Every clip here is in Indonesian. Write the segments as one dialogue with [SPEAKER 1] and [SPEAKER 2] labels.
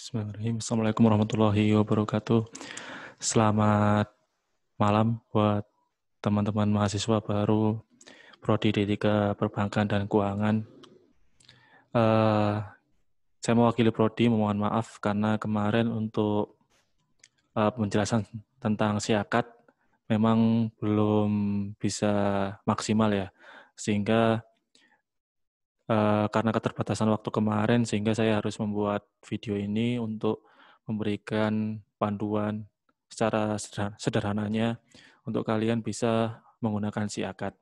[SPEAKER 1] Bismillahirrahmanirrahim. Assalamualaikum warahmatullahi wabarakatuh. Selamat malam buat teman-teman mahasiswa baru Prodi D3 Perbankan dan Keuangan. Saya mewakili Prodi, mohon maaf karena kemarin untuk penjelasan tentang siakat memang belum bisa maksimal ya, sehingga karena keterbatasan waktu kemarin, sehingga saya harus membuat video ini untuk memberikan panduan secara sederhananya untuk kalian bisa menggunakan siakat.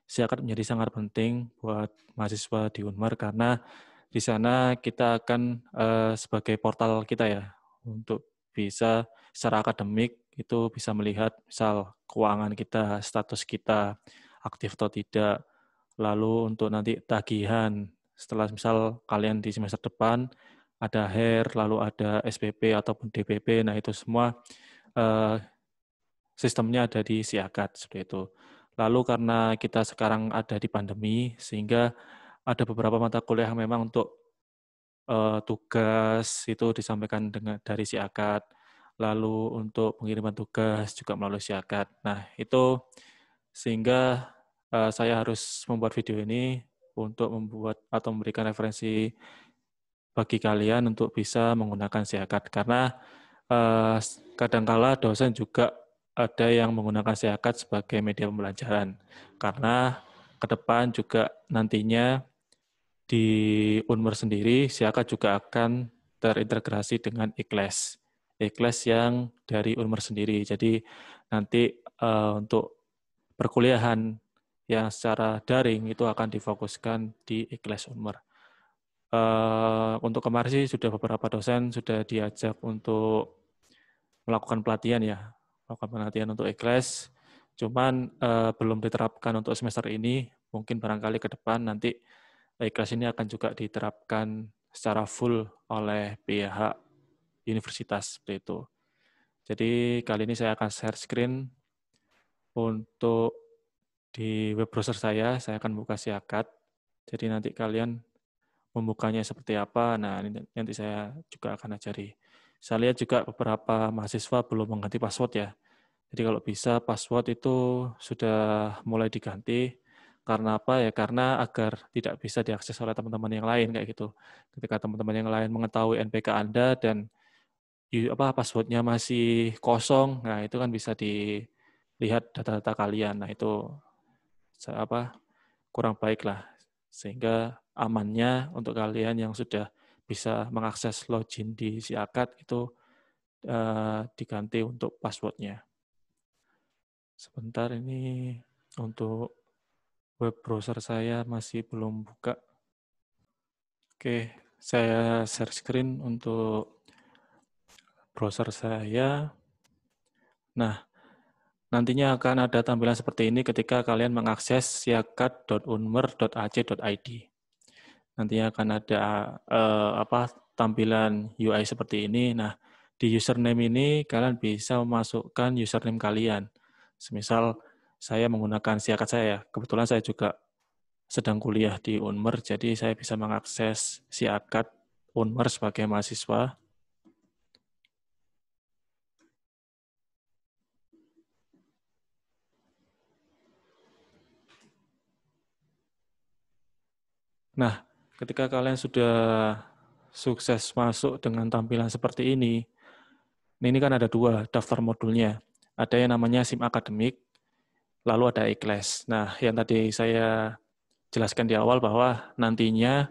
[SPEAKER 1] Siakat menjadi sangat penting buat mahasiswa di Unmar karena di sana kita akan sebagai portal kita ya untuk bisa secara akademik itu bisa melihat misal keuangan kita, status kita, aktif atau tidak. Lalu untuk nanti tagihan, setelah misal kalian di semester depan ada HER, lalu ada SPP ataupun DPP, nah itu semua sistemnya ada di Siakat, seperti itu. Lalu karena kita sekarang ada di pandemi, sehingga ada beberapa mata kuliah yang memang untuk tugas itu disampaikan dari Siakat, lalu untuk pengiriman tugas juga melalui Siakat. Nah itu sehingga saya harus membuat video ini untuk membuat atau memberikan referensi bagi kalian untuk bisa menggunakan Siakat. Karena kadangkala dosen juga ada yang menggunakan Siakat sebagai media pembelajaran. Karena ke depan juga nantinya di Unmer sendiri, Siakat juga akan terintegrasi dengan iKlas. iKlas yang dari Unmer sendiri. Jadi nanti untuk perkuliahan yang secara daring itu akan difokuskan di iKlas Unmer. Untuk kemarin sih sudah beberapa dosen sudah diajak untuk melakukan pelatihan ya, melakukan pelatihan untuk iKlas. Cuman belum diterapkan untuk semester ini. Mungkin barangkali ke depan nanti iKlas ini akan juga diterapkan secara full oleh pihak universitas seperti itu. Jadi kali ini saya akan share screen untuk di web browser saya akan buka Siakat. Jadi nanti kalian membukanya seperti apa, nah nanti saya juga akan ajari. Saya lihat juga beberapa mahasiswa belum mengganti password ya. Jadi kalau bisa password itu sudah mulai diganti. Karena apa ya? Karena agar tidak bisa diakses oleh teman-teman yang lain kayak gitu. Ketika teman-teman yang lain mengetahui NPK Anda dan passwordnya masih kosong, nah itu kan bisa dilihat data-data kalian. Nah itu kurang baik lah, sehingga amannya untuk kalian yang sudah bisa mengakses login di Siakat itu diganti untuk passwordnya. Sebentar, ini untuk web browser saya masih belum buka. Oke, saya share screen untuk browser saya. Nah, nantinya akan ada tampilan seperti ini ketika kalian mengakses siakat.unmer.ac.id. Nantinya akan ada tampilan UI seperti ini. Nah, di username ini kalian bisa memasukkan username kalian. Semisal saya menggunakan Siakat saya. Kebetulan saya juga sedang kuliah di Unmer, jadi saya bisa mengakses Siakat Unmer sebagai mahasiswa. Nah, ketika kalian sudah sukses masuk dengan tampilan seperti ini kan ada dua daftar modulnya. Ada yang namanya SIM akademik, lalu ada iKlas. Nah, yang tadi saya jelaskan di awal bahwa nantinya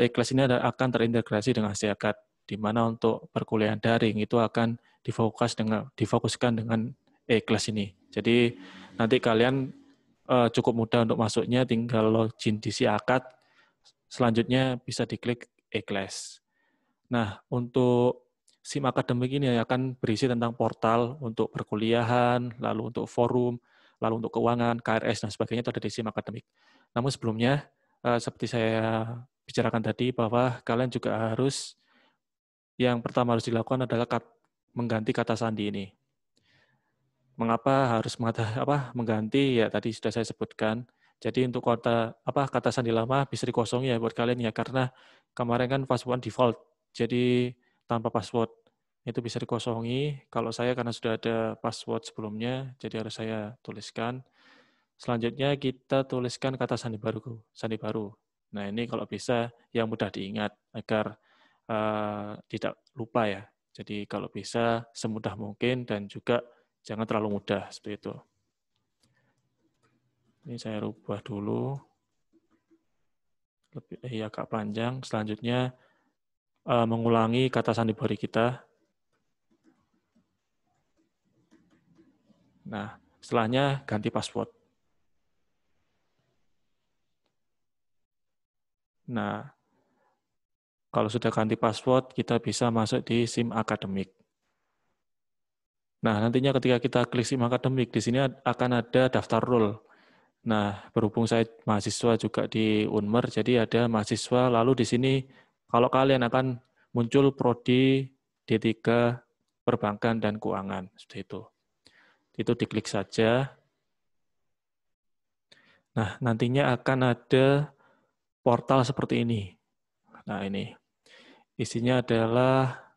[SPEAKER 1] iKlas ini akan terintegrasi dengan Siakat, di mana untuk perkuliahan daring itu akan difokuskan dengan iKlas ini. Jadi nanti kalian cukup mudah untuk masuknya, tinggal login di Siakat, selanjutnya bisa diklik iKlas. Nah, untuk SIM akademik ini akan berisi tentang portal untuk perkuliahan, lalu untuk forum, lalu untuk keuangan, KRS, dan sebagainya itu ada di SIM akademik. Namun sebelumnya, seperti saya bicarakan tadi, bahwa kalian juga harus, yang pertama harus dilakukan adalah mengganti kata sandi ini. Mengapa harus mengganti? Ya tadi sudah saya sebutkan. Jadi untuk kata sandi lama bisa dikosongi ya buat kalian ya, karena kemarin kan password default. Jadi tanpa password. Itu bisa dikosongi. Kalau saya karena sudah ada password sebelumnya, jadi harus saya tuliskan. Selanjutnya kita tuliskan kata sandi baru. Sandi baru. Nah ini kalau bisa yang mudah diingat agar tidak lupa ya. Jadi kalau bisa semudah mungkin dan juga jangan terlalu mudah seperti itu. Ini saya rubah dulu. Lebih agak panjang. Selanjutnya mengulangi kata sandiwara kita. Nah, setelahnya ganti password. Nah, kalau sudah ganti password, kita bisa masuk di SIM akademik. Nah, nantinya ketika kita klik SIM akademik, di sini akan ada daftar role. Nah, berhubung saya mahasiswa juga di Unmer, jadi ada mahasiswa, lalu di sini kalau kalian akan muncul prodi D3 Perbankan dan Keuangan, seperti itu. Itu diklik saja. Nah, nantinya akan ada portal seperti ini. Nah, ini. Isinya adalah,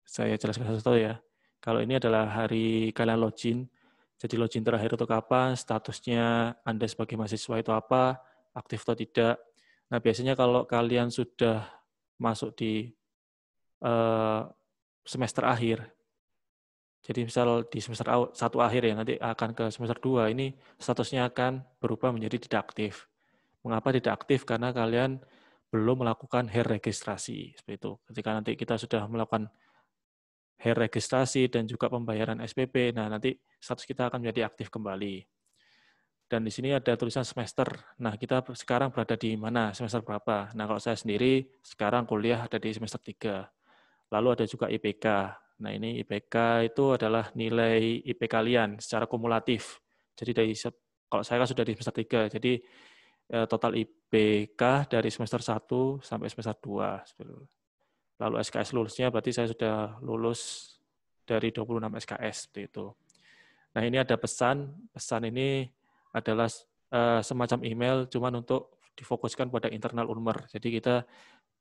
[SPEAKER 1] saya jelaskan satu ya. Kalau ini adalah hari kalian login, jadi login terakhir untuk apa, statusnya Anda sebagai mahasiswa itu apa, aktif atau tidak. Nah, biasanya kalau kalian sudah masuk di semester akhir, jadi misal di semester 1 akhir ya, nanti akan ke semester 2, ini statusnya akan berubah menjadi tidak aktif. Mengapa tidak aktif? Karena kalian belum melakukan hair registrasi. Seperti itu. Ketika nanti kita sudah melakukan hair registrasi dan juga pembayaran SPP, nah nanti status kita akan menjadi aktif kembali. Dan di sini ada tulisan semester. Nah, kita sekarang berada di mana? Semester berapa? Nah, kalau saya sendiri sekarang kuliah ada di semester 3. Lalu ada juga IPK. Nah, ini IPK itu adalah nilai IP kalian secara kumulatif. Jadi dari kalau saya kan sudah di semester 3, jadi total IPK dari semester 1 sampai semester 2. Lalu SKS lulusnya berarti saya sudah lulus dari 26 SKS seperti itu. Nah, ini ada pesan. Pesan ini adalah semacam email cuman untuk difokuskan pada internal Unmer. Jadi kita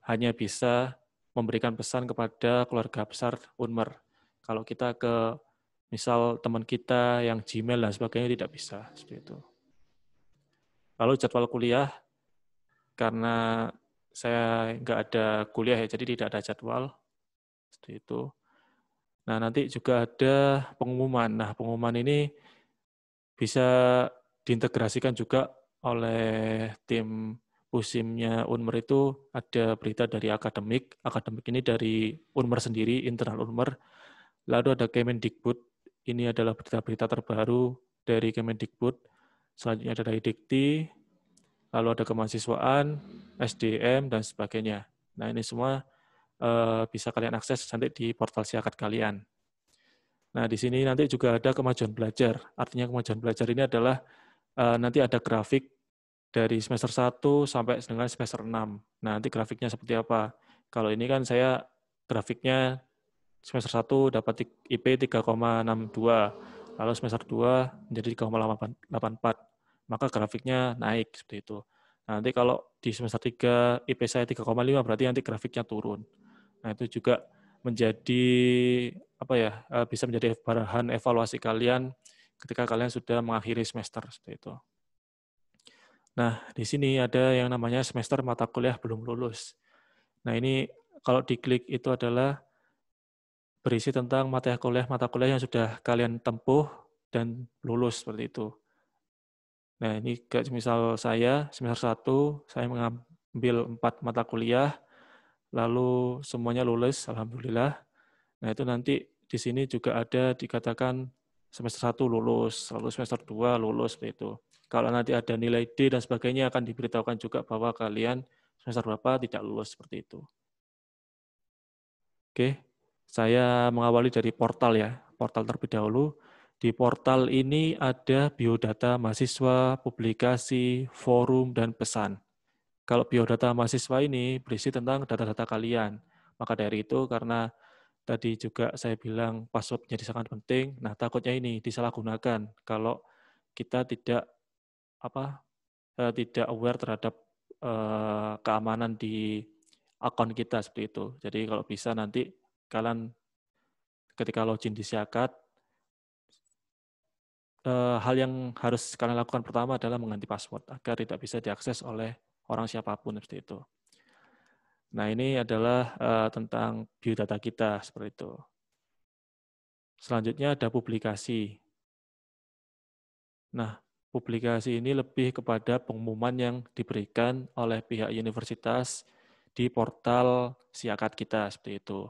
[SPEAKER 1] hanya bisa memberikan pesan kepada keluarga besar Unmer. Kalau kita ke misal teman kita yang Gmail dan sebagainya tidak bisa seperti itu. Lalu jadwal kuliah, karena saya nggak ada kuliah ya, jadi tidak ada jadwal seperti itu. Nah, nanti juga ada pengumuman. Nah, pengumuman ini bisa diintegrasikan juga oleh tim Pusimnya Unmer. Itu ada berita dari akademik. Akademik ini dari Unmer sendiri, internal Unmer. Lalu ada Kemendikbud. Ini adalah berita-berita terbaru dari Kemendikbud. Selanjutnya ada dari Dikti. Lalu ada kemahasiswaan, SDM, dan sebagainya. Nah, ini semua bisa kalian akses nanti di portal Siakat kalian. Nah, di sini nanti juga ada kemajuan belajar. Artinya kemajuan belajar ini adalah nanti ada grafik dari semester 1 sampai dengan semester 6. Nah, nanti grafiknya seperti apa? Kalau ini kan saya grafiknya semester 1 dapat IP 3,62, lalu semester 2 menjadi 3,84. Maka grafiknya naik seperti itu. Nah, nanti kalau di semester 3 IP saya 3,5 berarti nanti grafiknya turun. Nah, itu juga menjadi apa ya? Bisa menjadi bahan evaluasi kalian ketika kalian sudah mengakhiri semester seperti itu. Nah, di sini ada yang namanya semester mata kuliah belum lulus. Nah, ini kalau diklik itu adalah berisi tentang mata kuliah yang sudah kalian tempuh dan lulus seperti itu. Nah, ini kayak misal saya semester 1, saya mengambil 4 mata kuliah, lalu semuanya lulus, alhamdulillah. Nah, itu nanti di sini juga ada dikatakan semester 1 lulus, lalu semester 2 lulus seperti itu. Kalau nanti ada nilai D dan sebagainya akan diberitahukan juga bahwa kalian semester berapa tidak lulus seperti itu. Oke, saya mengawali dari portal ya, portal terlebih dahulu. Di portal ini ada biodata mahasiswa, publikasi, forum, dan pesan. Kalau biodata mahasiswa ini berisi tentang data-data kalian. Maka dari itu, karena tadi juga saya bilang password menjadi sangat penting, nah takutnya ini disalahgunakan kalau kita tidak aware terhadap keamanan di akun kita seperti itu. Jadi kalau bisa nanti kalian ketika login di Siakat, hal yang harus kalian lakukan pertama adalah mengganti password agar tidak bisa diakses oleh orang siapapun seperti itu. Nah, ini adalah tentang biodata kita seperti itu. Selanjutnya ada publikasi. Nah, publikasi ini lebih kepada pengumuman yang diberikan oleh pihak universitas di portal Siakat kita seperti itu.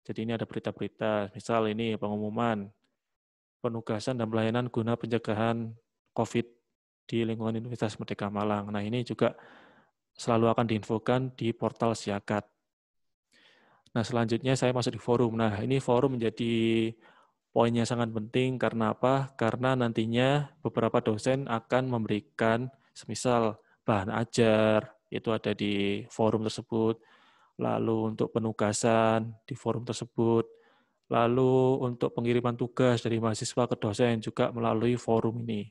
[SPEAKER 1] Jadi ini ada berita-berita, misal ini pengumuman penugasan dan pelayanan guna pencegahan COVID di lingkungan Universitas Merdeka Malang. Nah, ini juga selalu akan diinfokan di portal Siakat. Nah, selanjutnya saya masuk di forum. Nah, ini forum menjadi poinnya sangat penting karena apa? Karena nantinya beberapa dosen akan memberikan semisal bahan ajar, itu ada di forum tersebut. Lalu untuk penugasan di forum tersebut. Lalu untuk pengiriman tugas dari mahasiswa ke dosen juga melalui forum ini.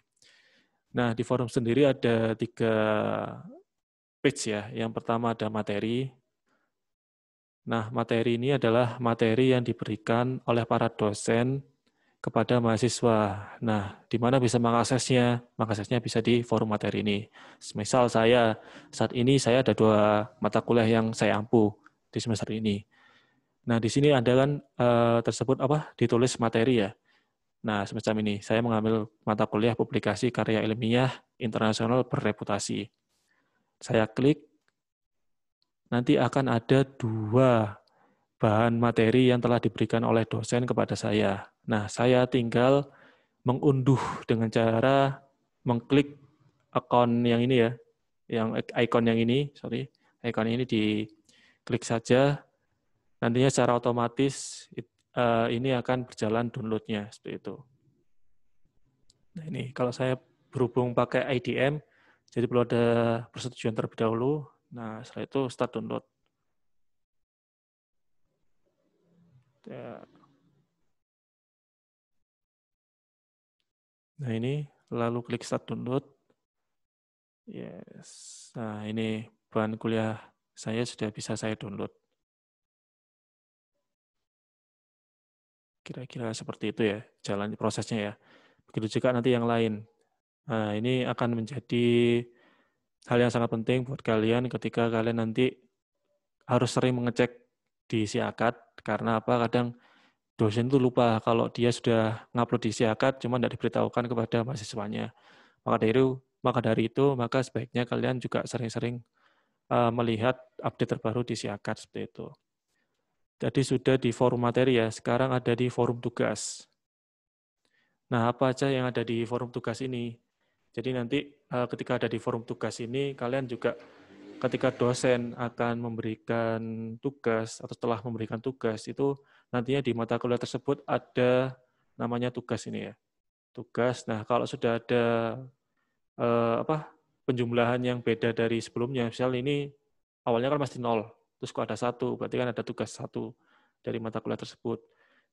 [SPEAKER 1] Nah, di forum sendiri ada 3 page ya. Yang pertama ada materi. Nah, materi ini adalah materi yang diberikan oleh para dosen kepada mahasiswa. Nah, di mana bisa mengaksesnya? Mengaksesnya bisa di forum materi ini. Misal saat ini saya ada 2 mata kuliah yang saya ampuh di semester ini. Nah, di sini ada kan tersebut ditulis materi ya. Nah, semacam ini. Saya mengambil mata kuliah publikasi karya ilmiah internasional berreputasi. Saya klik, nanti akan ada 2 bahan materi yang telah diberikan oleh dosen kepada saya. Nah, saya tinggal mengunduh dengan cara mengklik akun yang ini ya, yang ikon yang ini, ikon ini diklik saja, nantinya secara otomatis ini akan berjalan download-nya, seperti itu. Nah ini, kalau saya berhubung pakai IDM, jadi perlu ada persetujuan terlebih dahulu, nah setelah itu start download. Ya. Nah ini, lalu klik start download. Yes. Nah ini bahan kuliah saya sudah bisa saya download. Kira-kira seperti itu ya, jalan prosesnya ya. Begitu juga nanti yang lain. Nah ini akan menjadi hal yang sangat penting buat kalian ketika kalian nanti harus sering mengecek di Siakat. Karena apa? Kadang dosen itu lupa kalau dia sudah ngupload di Siakat, cuma tidak diberitahukan kepada mahasiswanya. Maka sebaiknya kalian juga sering-sering melihat update terbaru di Siakat seperti itu. Jadi sudah di forum materi ya, sekarang ada di forum tugas. Nah, apa aja yang ada di forum tugas ini? Jadi nanti ketika ada di forum tugas ini, kalian juga ketika dosen akan memberikan tugas atau setelah memberikan tugas itu nantinya di mata kuliah tersebut ada namanya tugas ini ya. Tugas. Nah, kalau sudah ada penjumlahan yang beda dari sebelumnya, misal ini awalnya kan masih 0, terus kok ada 1, berarti kan ada tugas 1 dari mata kuliah tersebut.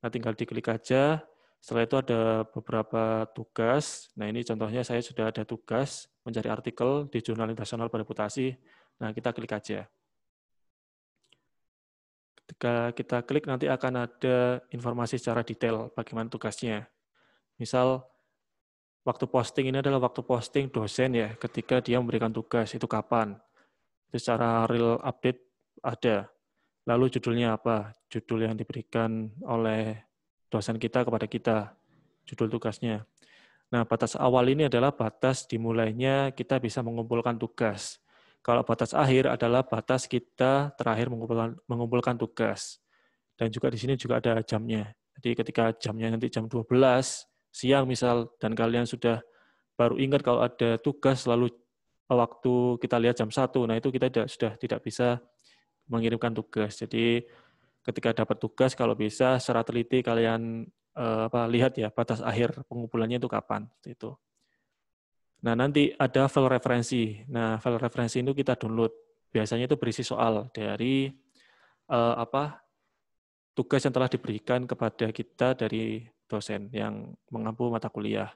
[SPEAKER 1] Nah, tinggal diklik aja. Setelah itu ada beberapa tugas. Nah, ini contohnya saya sudah ada tugas mencari artikel di Jurnal Internasional Bereputasi. Nah, kita klik aja. Ketika kita klik, nanti akan ada informasi secara detail bagaimana tugasnya. Misal, waktu posting ini adalah waktu posting dosen ya, ketika dia memberikan tugas, itu kapan. Itu secara real update ada. Lalu judulnya apa? Judul yang diberikan oleh dosen kita kepada kita, judul tugasnya. Nah, batas awal ini adalah batas dimulainya kita bisa mengumpulkan tugas. Kalau batas akhir adalah batas kita terakhir mengumpulkan tugas. Dan juga di sini juga ada jamnya. Jadi ketika jamnya nanti jam 12 siang misal, dan kalian sudah baru ingat kalau ada tugas, lalu waktu kita lihat jam 1, nah itu kita sudah tidak bisa mengirimkan tugas. Jadi ketika dapat tugas, kalau bisa secara teliti kalian lihat ya batas akhir pengumpulannya itu kapan. Itu. Nah nanti ada file referensi. Nah file referensi itu kita download. Biasanya itu berisi soal dari tugas yang telah diberikan kepada kita dari dosen yang mengampu mata kuliah.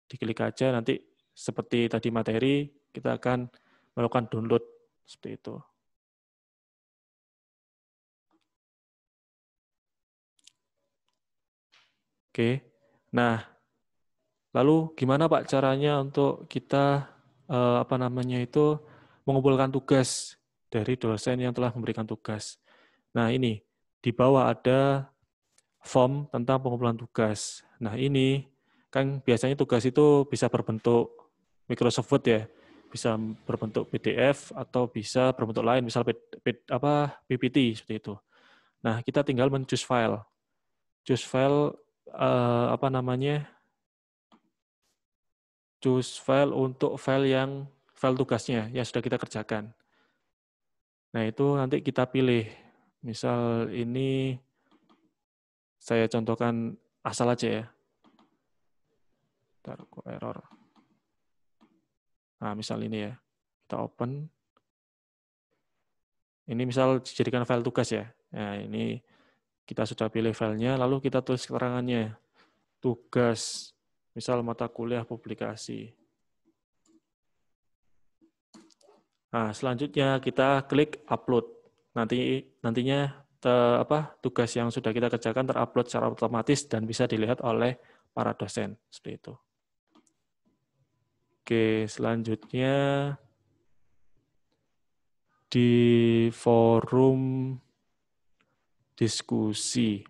[SPEAKER 1] Diklik aja nanti seperti tadi materi, kita akan melakukan download seperti itu. Oke. Nah, lalu gimana Pak caranya untuk kita mengumpulkan tugas dari dosen yang telah memberikan tugas. Nah, ini di bawah ada form tentang pengumpulan tugas. Nah, ini kan biasanya tugas itu bisa berbentuk Microsoft Word ya, bisa berbentuk PDF atau bisa berbentuk lain, misal PPT seperti itu. Nah, kita tinggal men-choose file. Choose file choose file untuk file tugasnya yang sudah kita kerjakan. Nah, itu nanti kita pilih. Misal ini saya contohkan asal aja ya. Ntar kok error. Nah, misal ini ya. Kita open. Ini misal dijadikan file tugas ya. Nah, ini kita sudah pilih filenya, lalu kita tulis keterangannya. Tugas, misal mata kuliah publikasi. Nah, selanjutnya kita klik upload. Nantinya tugas yang sudah kita kerjakan terupload secara otomatis dan bisa dilihat oleh para dosen. Seperti itu. Oke, selanjutnya di forum diskusi.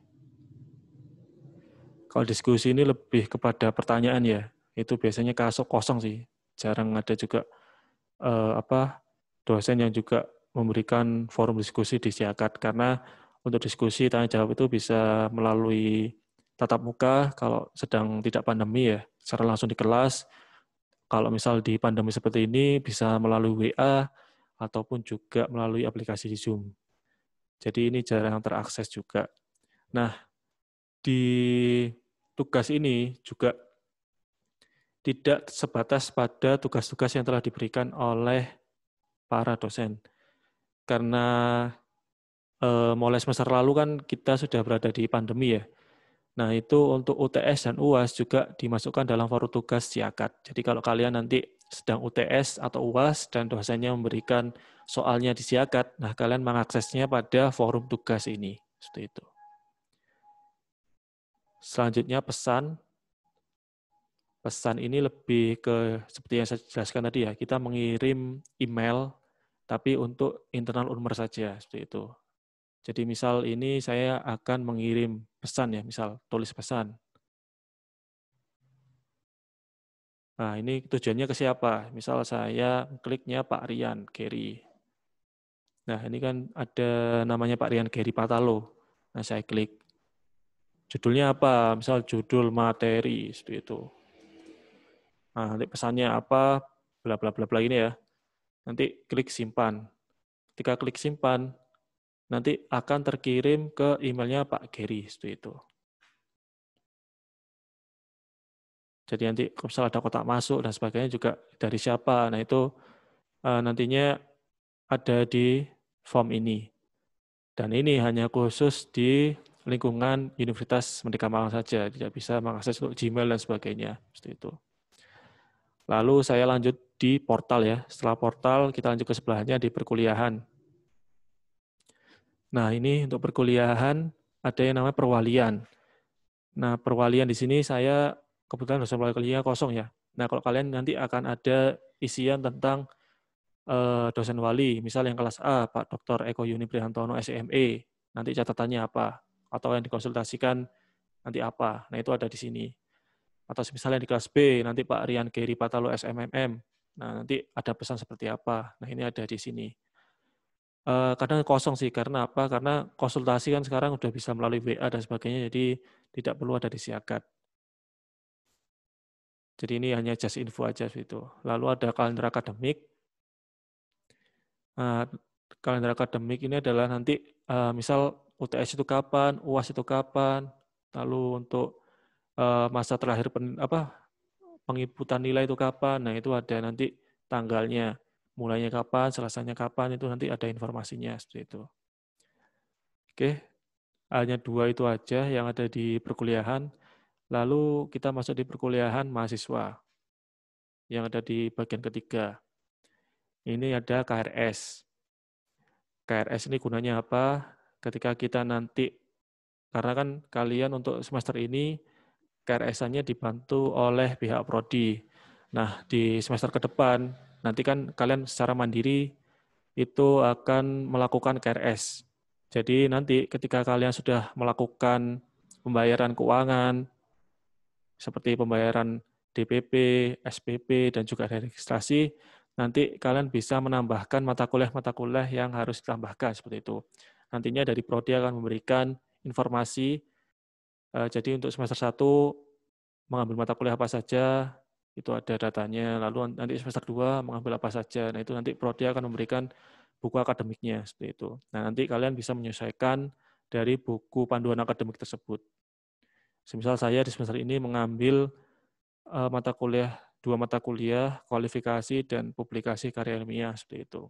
[SPEAKER 1] Kalau diskusi ini lebih kepada pertanyaan ya, itu biasanya kosong sih. Jarang ada juga dosen yang juga memberikan forum diskusi di Siakat, karena untuk diskusi tanya jawab itu bisa melalui tatap muka kalau sedang tidak pandemi ya, secara langsung di kelas. Kalau misal di pandemi seperti ini bisa melalui WA ataupun juga melalui aplikasi di Zoom. Jadi ini jarang terakses juga. Nah, di tugas ini juga tidak sebatas pada tugas-tugas yang telah diberikan oleh para dosen. Karena mulai semester lalu kan kita sudah berada di pandemi ya. Nah, itu untuk UTS dan UAS juga dimasukkan dalam forum tugas Siakat. Jadi kalau kalian nanti sedang UTS atau UAS dan dosennya memberikan soalnya di Siakat, nah kalian mengaksesnya pada forum tugas ini. Seperti itu. Selanjutnya pesan. Pesan ini lebih ke seperti yang saya jelaskan tadi ya, kita mengirim email tapi untuk internal Unmer saja, seperti itu. Jadi misal ini saya akan mengirim pesan ya, misal tulis pesan. Nah, ini tujuannya ke siapa? Misal saya kliknya Pak Rian Gary. Nah, ini kan ada namanya Pak Rian Gary Patalo. Nah, saya klik. Judulnya apa? Misal judul materi, seperti itu. Nah, nanti pesannya apa? Bla bla bla bla ini ya. Nanti klik simpan. Ketika klik simpan, nanti akan terkirim ke emailnya Pak Gary, seperti itu. Jadi nanti kalau ada kotak masuk dan sebagainya juga dari siapa. Nah, itu nantinya ada di form ini. Dan ini hanya khusus di lingkungan Universitas Merdeka Malang saja, tidak bisa mengakses untuk Gmail dan sebagainya. Seperti itu. Lalu saya lanjut di portal ya. Setelah portal, kita lanjut ke sebelahnya di perkuliahan. Nah, ini untuk perkuliahan ada yang namanya perwalian. Nah, perwalian di sini saya kebetulan dosen perwaliannya kosong ya. Nah, kalau kalian nanti akan ada isian tentang dosen wali, misal yang kelas A, Pak Dr. Eko Yuni Prihantono, SME, nanti catatannya apa? Atau yang dikonsultasikan nanti apa? Nah, itu ada di sini. Atau misalnya di kelas B, nanti Pak Rian Geri Patalo, SMMM. Nah, nanti ada pesan seperti apa? Nah, ini ada di sini. Kadang kosong sih, karena apa? Karena konsultasi kan sekarang udah bisa melalui WA dan sebagainya, jadi tidak perlu ada di Siakat. Jadi ini hanya just info aja itu. Lalu ada kalender akademik. Nah, kalender akademik ini adalah nanti misal UTS itu kapan, UAS itu kapan, lalu untuk masa terakhir penginputan nilai itu kapan. Nah, itu ada nanti tanggalnya, mulainya kapan, selesainya kapan, itu nanti ada informasinya seperti itu. Oke, hanya 2 itu aja yang ada di perkuliahan. Lalu kita masuk di perkuliahan mahasiswa yang ada di bagian ketiga. Ini ada KRS. KRS ini gunanya apa? Ketika kita nanti, karena kan kalian untuk semester ini KRS-nya dibantu oleh pihak prodi. Nah, di semester ke depan, nanti kan kalian secara mandiri itu akan melakukan KRS. Jadi nanti ketika kalian sudah melakukan pembayaran keuangan, seperti pembayaran DPP, SPP, dan juga registrasi, nanti kalian bisa menambahkan mata kuliah yang harus ditambahkan, seperti itu. Nantinya dari prodi akan memberikan informasi, jadi untuk semester 1 mengambil mata kuliah apa saja, itu ada datanya. Lalu nanti semester 2 mengambil apa saja. Nah, itu nanti prodi akan memberikan buku akademiknya, seperti itu. Nah, nanti kalian bisa menyesuaikan dari buku panduan akademik tersebut. Semisal saya di semester ini mengambil dua mata kuliah, kualifikasi dan publikasi karya ilmiah, seperti itu.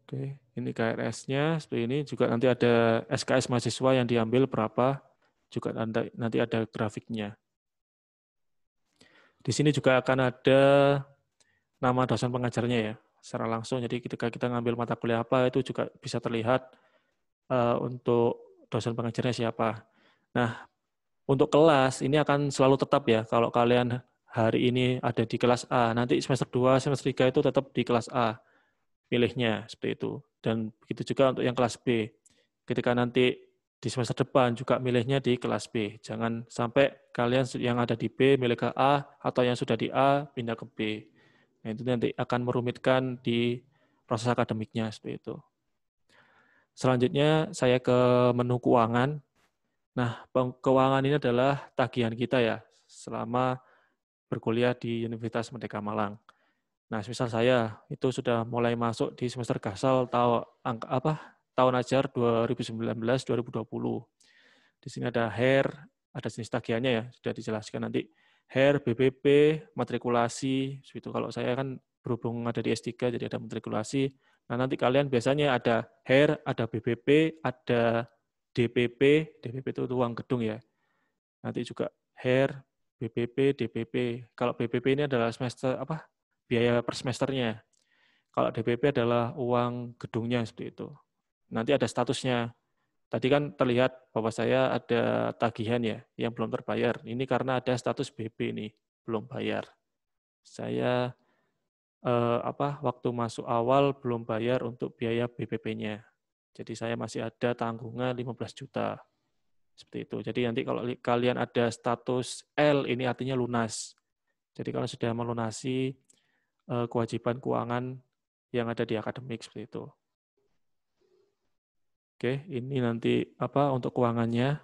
[SPEAKER 1] Oke, ini KRS-nya seperti ini. Juga nanti ada SKS mahasiswa yang diambil berapa, juga nanti ada grafiknya. Di sini juga akan ada nama dosen pengajarnya ya, secara langsung. Jadi ketika kita ngambil mata kuliah apa, itu juga bisa terlihat untuk dosen pengajarnya siapa. Nah, untuk kelas, ini akan selalu tetap ya, kalau kalian hari ini ada di kelas A, nanti semester 2, semester 3 itu tetap di kelas A, pilihnya seperti itu. Dan begitu juga untuk yang kelas B. Ketika nanti di semester depan juga milihnya di kelas B. Jangan sampai kalian yang ada di B milih ke A, atau yang sudah di A pindah ke B. Nah, itu nanti akan merumitkan di proses akademiknya seperti itu. Selanjutnya saya ke menu keuangan. Nah, keuangan ini adalah tagihan kita ya selama berkuliah di Universitas Merdeka Malang. Nah, misal saya itu sudah mulai masuk di semester gasal tahun ajar 2019-2020. Di sini ada HER, ada jenis tagihannya ya, sudah dijelaskan nanti. HER, BPP, matrikulasi, itu kalau saya kan berhubung ada di S3 jadi ada matrikulasi. Nah, nanti kalian biasanya ada HER, ada BPP, ada DPP, DPP itu uang gedung ya. Nanti juga HER, BPP, DPP. Kalau BPP ini adalah semester biaya per semesternya. Kalau DPP adalah uang gedungnya seperti itu. Nanti ada statusnya. Tadi kan terlihat bahwa saya ada tagihan ya yang belum terbayar. Ini karena ada status BB nih, belum bayar. Saya waktu masuk awal belum bayar untuk biaya BPP-nya. Jadi saya masih ada tanggungan 15 juta. Seperti itu. Jadi nanti kalau kalian ada status L, ini artinya lunas. Jadi kalau sudah melunasi kewajiban keuangan yang ada di akademik, seperti itu. Oke, ini nanti untuk keuangannya.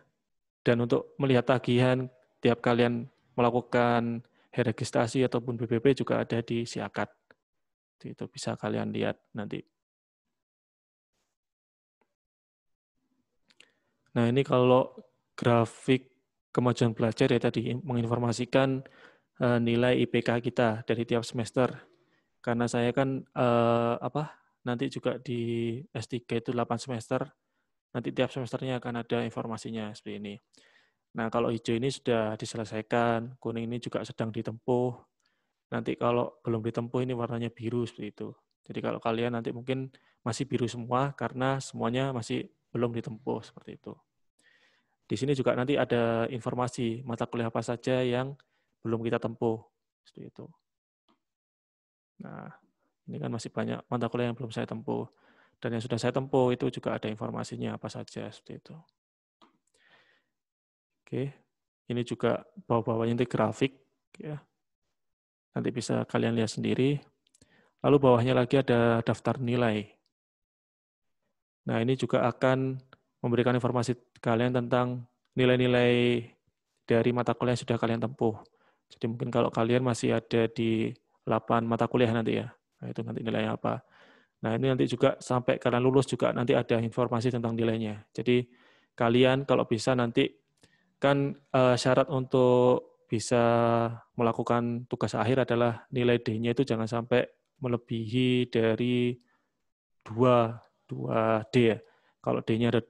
[SPEAKER 1] Dan untuk melihat tagihan tiap kalian melakukan registrasi ataupun BPP juga ada di Siakat. Itu bisa kalian lihat nanti. Nah, ini kalau grafik kemajuan belajar ya tadi menginformasikan nilai IPK kita dari tiap semester. Karena saya kan nanti juga di S3 itu 8 semester, nanti tiap semesternya akan ada informasinya seperti ini. Nah, kalau hijau ini sudah diselesaikan, kuning ini juga sedang ditempuh. Nanti kalau belum ditempuh ini warnanya biru seperti itu. Jadi kalau kalian nanti mungkin masih biru semua karena semuanya masih belum ditempuh seperti itu. Di sini juga nanti ada informasi mata kuliah apa saja yang belum kita tempuh seperti itu. Nah, ini kan masih banyak mata kuliah yang belum saya tempuh. Dan yang sudah saya tempuh itu juga ada informasinya apa saja seperti itu. Oke, ini juga bawah-bawahnya itu grafik ya. Nanti bisa kalian lihat sendiri. Lalu bawahnya lagi ada daftar nilai. Nah, ini juga akan memberikan informasi kalian tentang nilai-nilai dari mata kuliah yang sudah kalian tempuh. Jadi mungkin kalau kalian masih ada di 8 mata kuliah nanti ya. Nah, itu nanti nilainya apa. Nah, ini nanti juga sampai kalian lulus juga nanti ada informasi tentang nilainya. Jadi kalian kalau bisa nanti kan syarat untuk bisa melakukan tugas akhir adalah nilai D-nya itu jangan sampai melebihi dari 2D ya. Kalau D-nya ada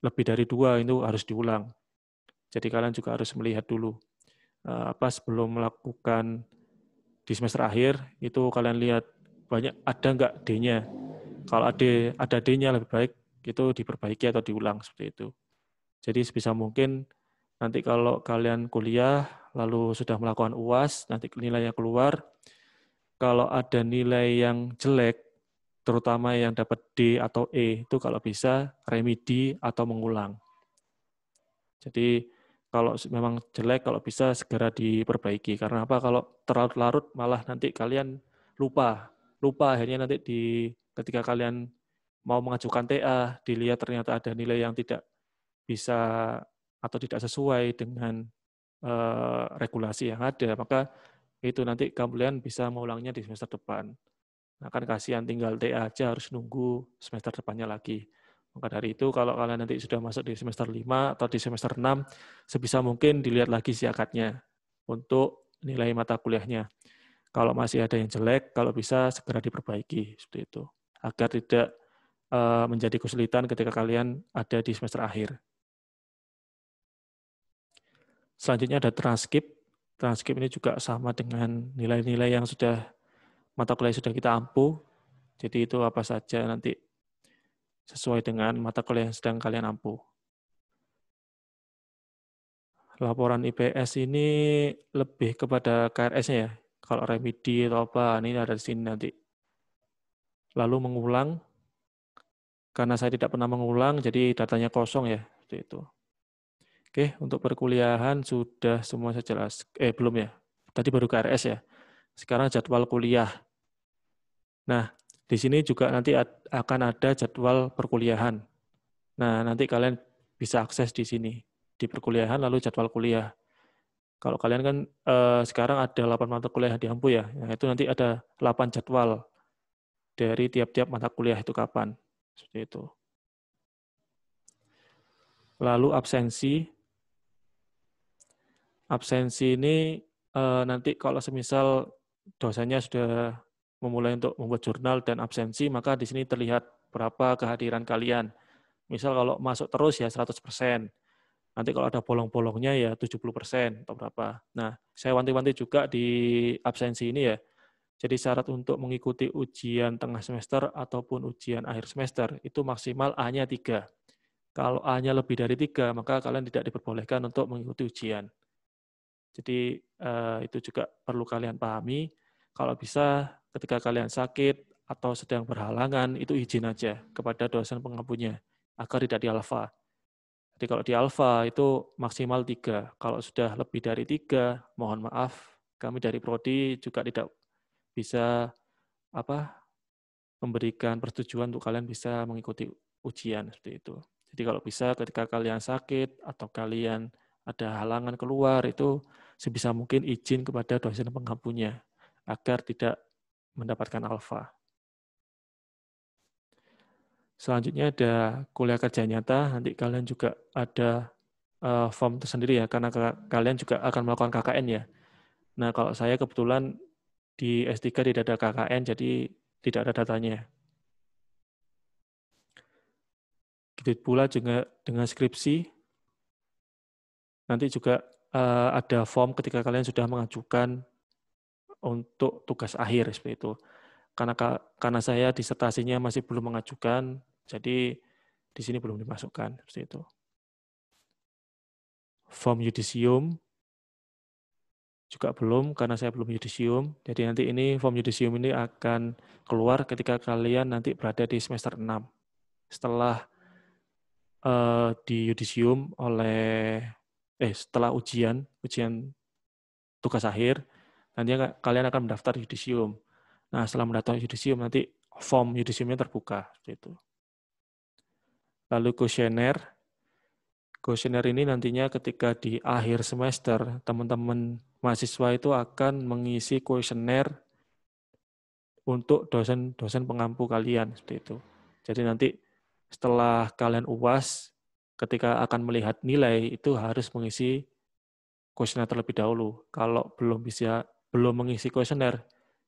[SPEAKER 1] lebih dari 2 itu harus diulang. Jadi kalian juga harus melihat dulu sebelum melakukan di semester akhir itu kalian lihat banyak ada nggak D-nya. Kalau ada D-nya lebih baik itu diperbaiki atau diulang seperti itu. Jadi sebisa mungkin nanti kalau kalian kuliah lalu sudah melakukan UAS, nanti nilainya keluar, kalau ada nilai yang jelek, terutama yang dapat D atau E, itu kalau bisa remedi atau mengulang. Jadi kalau memang jelek, kalau bisa segera diperbaiki. Karena apa? Kalau terlarut-larut malah nanti kalian lupa akhirnya nanti ketika kalian mau mengajukan TA, dilihat ternyata ada nilai yang tidak bisa atau tidak sesuai dengan regulasi yang ada, maka itu nanti kalian bisa mengulangnya di semester depan. Nah, kan kasihan tinggal TA aja harus nunggu semester depannya lagi. Maka dari itu kalau kalian nanti sudah masuk di semester 5 atau di semester 6, sebisa mungkin dilihat lagi siakatnya untuk nilai mata kuliahnya. Kalau masih ada yang jelek, kalau bisa segera diperbaiki seperti itu. Agar tidak menjadi kesulitan ketika kalian ada di semester akhir. Selanjutnya ada transkrip. Transkrip ini juga sama dengan nilai-nilai yang sudah mata kuliah sudah kita ampu. Jadi itu apa saja nanti sesuai dengan mata kuliah yang sedang kalian ampu. Laporan IPS ini lebih kepada KRS-nya ya. Kalau remedi atau apa, ini ada di sini nanti. Lalu mengulang, karena saya tidak pernah mengulang, jadi datanya kosong ya. Seperti itu. Oke, untuk perkuliahan sudah semua saya jelas. Belum ya. Tadi baru KRS ya. Sekarang jadwal kuliah. Nah, di sini juga nanti akan ada jadwal perkuliahan. Nah, nanti kalian bisa akses di sini. Di perkuliahan lalu jadwal kuliah. Kalau kalian kan sekarang ada 8 mata kuliah di Ampu ya. Nah, itu nanti ada 8 jadwal dari tiap-tiap mata kuliah itu kapan. Seperti itu. Lalu absensi. Absensi ini nanti kalau semisal dosennya sudah memulai untuk membuat jurnal dan absensi, maka di sini terlihat berapa kehadiran kalian. Misal kalau masuk terus ya 100%. Nanti kalau ada bolong-bolongnya ya 70% atau berapa. Nah, saya wanti-wanti juga di absensi ini ya. Jadi syarat untuk mengikuti ujian tengah semester ataupun ujian akhir semester itu maksimal A-nya 3. Kalau A-nya lebih dari 3, maka kalian tidak diperbolehkan untuk mengikuti ujian. Jadi itu juga perlu kalian pahami. Kalau bisa ketika kalian sakit atau sedang berhalangan, itu izin aja kepada dosen pengampunya agar tidak di alfa. Jadi kalau di alfa itu maksimal 3. Kalau sudah lebih dari 3, mohon maaf, kami dari Prodi juga tidak bisa memberikan persetujuan untuk kalian bisa mengikuti ujian seperti itu. Jadi kalau bisa ketika kalian sakit atau kalian ada halangan keluar, itu sebisa mungkin izin kepada dosen pengampunya agar tidak mendapatkan alfa. Selanjutnya ada kuliah kerja nyata, nanti kalian juga ada form tersendiri ya, karena kalian juga akan melakukan KKN ya. Nah kalau saya kebetulan di S3 tidak ada KKN, jadi tidak ada datanya. Begitu pula juga dengan skripsi, nanti juga ada form ketika kalian sudah mengajukan untuk tugas akhir seperti itu. Karena saya disertasinya masih belum mengajukan, jadi di sini belum dimasukkan seperti itu. Form yudisium juga belum, karena saya belum yudisium. Jadi nanti ini form yudisium ini akan keluar ketika kalian nanti berada di semester 6. Setelah di yudisium setelah ujian tugas akhir, nanti kalian akan mendaftar yudisium. Nah, setelah mendaftar yudisium, nanti form yudisiumnya terbuka. Seperti itu. Lalu kuesioner. Kuesioner ini nantinya ketika di akhir semester, teman-teman mahasiswa itu akan mengisi kuesioner untuk dosen-dosen pengampu kalian. Seperti itu. Jadi nanti setelah kalian UAS, ketika akan melihat nilai, itu harus mengisi kuesioner terlebih dahulu. Kalau belum mengisi kuesioner,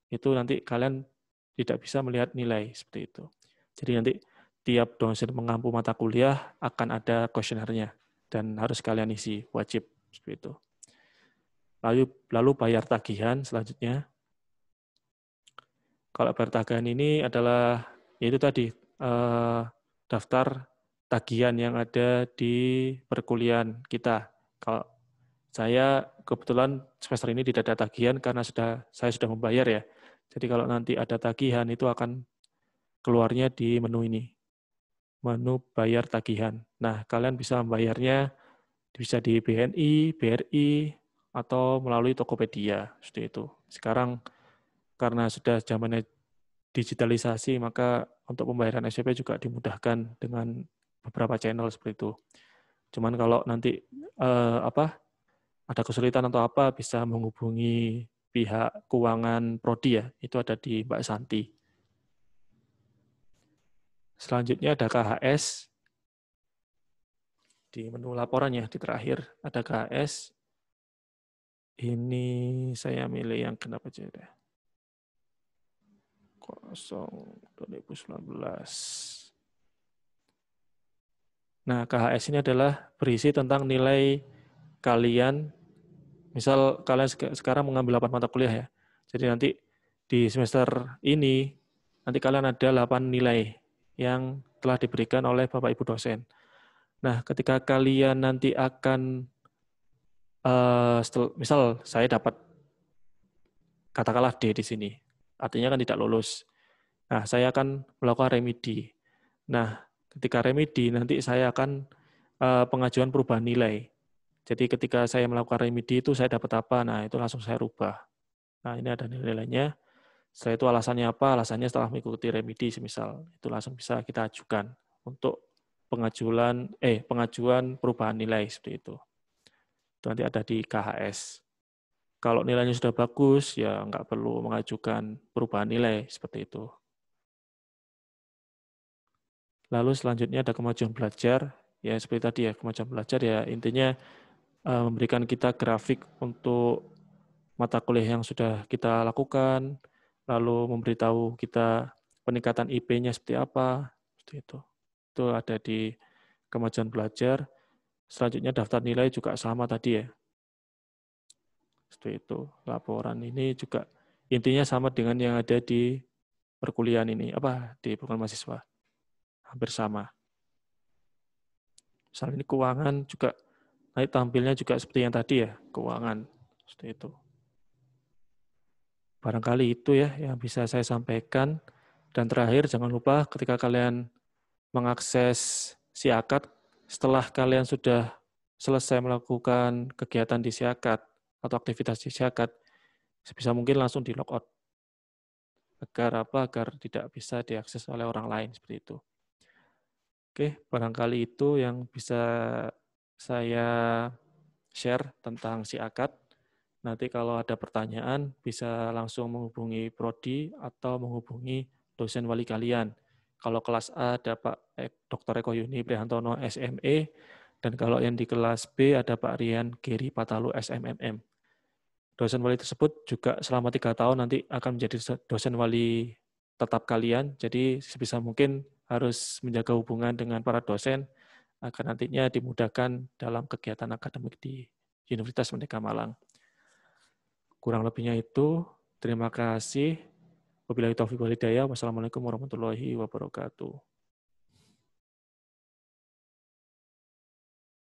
[SPEAKER 1] itu nanti kalian tidak bisa melihat nilai seperti itu. Jadi nanti tiap dosen mengampu mata kuliah akan ada kuesionernya dan harus kalian isi, wajib seperti itu. Lalu bayar tagihan selanjutnya. Kalau bayar tagihan ini adalah yaitu tadi daftar tagihan yang ada di perkuliahan kita. Kalau saya kebetulan semester ini tidak ada tagihan karena saya sudah membayar ya. Jadi kalau nanti ada tagihan itu akan keluarnya di menu ini, menu bayar tagihan. Nah, kalian bisa membayarnya bisa di BNI, BRI, atau melalui Tokopedia, seperti itu. Sekarang karena sudah zamannya digitalisasi, maka untuk pembayaran SPP juga dimudahkan dengan beberapa channel seperti itu. Cuman kalau nanti ada kesulitan atau apa, bisa menghubungi pihak keuangan Prodi ya, itu ada di Mbak Santi. Selanjutnya ada KHS. Di menu laporannya, di terakhir ada KHS. Ini saya milih yang kenapa aja deh. 2019. Nah, KHS ini adalah berisi tentang nilai kalian. Misal kalian sekarang mengambil 8 mata kuliah ya. Jadi nanti di semester ini, nanti kalian ada 8 nilai yang telah diberikan oleh Bapak Ibu dosen. Nah, ketika kalian nanti akan, misal saya dapat katakanlah D di sini, artinya kan tidak lulus. Nah, saya akan melakukan remedi. Nah, ketika remedi, nanti saya akan pengajuan perubahan nilai. Jadi ketika saya melakukan remedi itu saya dapat apa, nah itu langsung saya rubah. Nah, ini ada nilai-nilainya. Setelah itu alasannya apa? Alasannya setelah mengikuti remedi, semisal. Itu langsung bisa kita ajukan untuk pengajuan perubahan nilai, seperti itu. Itu nanti ada di KHS. Kalau nilainya sudah bagus, ya nggak perlu mengajukan perubahan nilai, seperti itu. Lalu selanjutnya ada kemajuan belajar. Ya seperti tadi ya, kemajuan belajar ya intinya memberikan kita grafik untuk mata kuliah yang sudah kita lakukan, lalu memberitahu kita peningkatan IP-nya seperti apa, seperti itu. Itu ada di kemajuan belajar. Selanjutnya daftar nilai juga sama tadi ya. Seperti itu. Laporan ini juga intinya sama dengan yang ada di perkuliahan ini, di perkuliahan mahasiswa. Hampir sama. Misalnya ini keuangan juga, nanti tampilnya juga seperti yang tadi ya, keuangan. Seperti itu. Barangkali itu ya yang bisa saya sampaikan. Dan terakhir, jangan lupa ketika kalian mengakses Siakat, setelah kalian sudah selesai melakukan kegiatan di Siakat atau aktivitas di Siakat, sebisa mungkin langsung di logout. Agar tidak bisa diakses oleh orang lain, seperti itu. Oke, barangkali itu yang bisa saya share tentang Siakat. Nanti kalau ada pertanyaan, bisa langsung menghubungi Prodi atau menghubungi dosen wali kalian. Kalau kelas A ada Pak Dr. Eko Yuni Prihantono SME, dan kalau yang di kelas B ada Pak Rian Geri Patalu SMMM. Dosen wali tersebut juga selama 3 tahun nanti akan menjadi dosen wali tetap kalian, jadi sebisa mungkin harus menjaga hubungan dengan para dosen agar nantinya dimudahkan dalam kegiatan akademik di Universitas Merdeka Malang. Kurang lebihnya itu, terima kasih. Wabillahi taufiq wal hidayah. Wassalamualaikum warahmatullahi wabarakatuh.